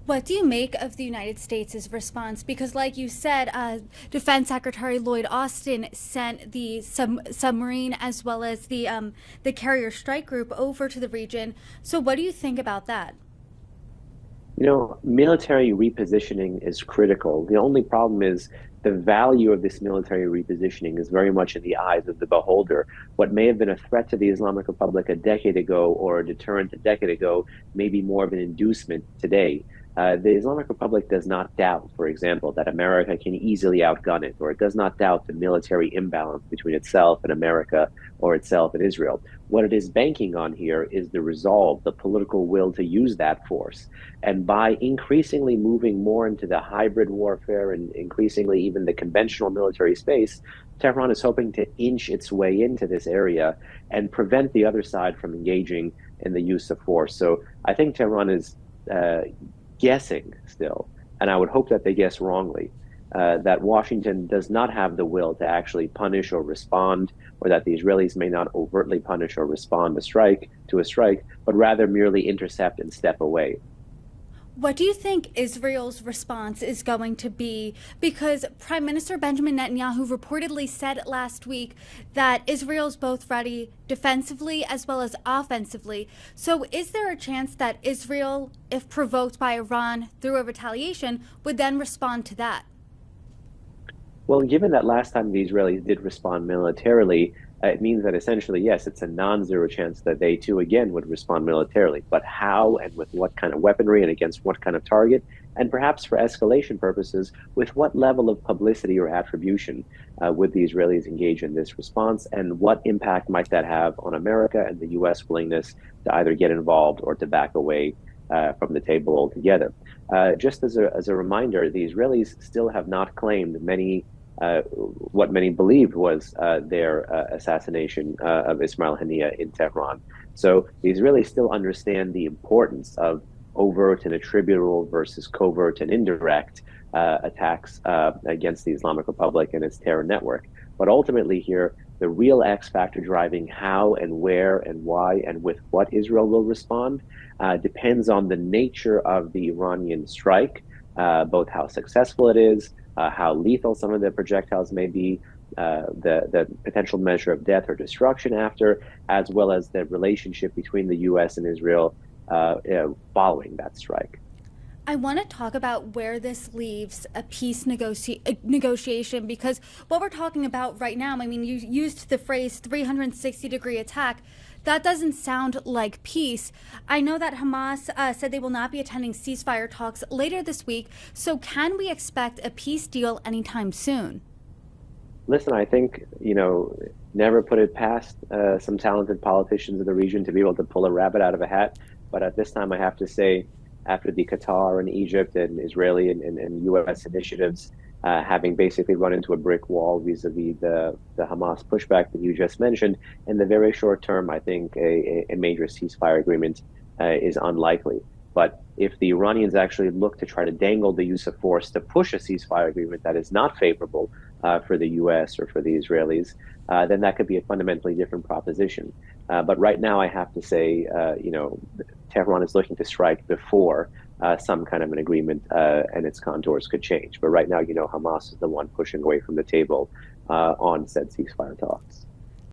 What do you make of the United States' response? Because, like you said, Defense Secretary Lloyd Austin sent the submarine as well as the carrier strike group over to the region. So, what do you think about that? Military repositioning is critical. The only problem is the value of this military repositioning is very much in the eyes of the beholder. What may have been a threat to the Islamic Republic a decade ago or a deterrent a decade ago may be more of an inducement today. The Islamic Republic does not doubt, for example, that America can easily outgun it, or it does not doubt the military imbalance between itself and America or itself and Israel. What it is banking on here is the resolve, the political will to use that force. And by increasingly moving more into the hybrid warfare and increasingly even the conventional military space, Tehran is hoping to inch its way into this area and prevent the other side from engaging in the use of force. So I think Tehran is guessing still, and I would hope that they guess wrongly, that Washington does not have the will to actually punish or respond, or that the Israelis may not overtly punish or respond to a strike, but rather merely intercept and step away. What do you think Israel's response is going to be? Because Prime Minister Benjamin Netanyahu reportedly said last week that Israel's both ready defensively as well as offensively. So, is there a chance that Israel, if provoked by Iran through a retaliation, would then respond to that? Well, given that last time the Israelis did respond militarily, it means that essentially, yes, it's a non-zero chance that they too again would respond militarily. But how and with what kind of weaponry and against what kind of target, and perhaps for escalation purposes, with what level of publicity or attribution would the Israelis engage in this response, and what impact might that have on America and the U.S. willingness to either get involved or to back away from the table altogether? Just as a reminder, the Israelis still have not claimed what many believed was their assassination of Ismail Haniyeh in Tehran. So the Israelis still understand the importance of overt and attributable versus covert and indirect attacks against the Islamic Republic and its terror network. But ultimately here, the real X factor driving how and where and why and with what Israel will respond depends on the nature of the Iranian strike, both how successful it is, how lethal some of the projectiles may be, the potential measure of death or destruction after, as well as the relationship between the U.S. and Israel following that strike. I want to talk about where this leaves a negotiation, because what we're talking about right now, I mean, you used the phrase 360-degree attack. That doesn't sound like peace. I know that Hamas said they will not be attending ceasefire talks later this week. So can we expect a peace deal anytime soon? Listen, I think, never put it past some talented politicians in the region to be able to pull a rabbit out of a hat. But at this time, I have to say, after the Qatar and Egypt and Israeli and U.S. initiatives having basically run into a brick wall vis-a-vis the Hamas pushback that you just mentioned, in the very short term, I think a major ceasefire agreement is unlikely. But if the Iranians actually look to try to dangle the use of force to push a ceasefire agreement that is not favorable for the U.S. or for the Israelis, then that could be a fundamentally different proposition. But right now, I have to say, Tehran is looking to strike before some kind of an agreement and its contours could change. But right now, Hamas is the one pushing away from the table on said ceasefire talks.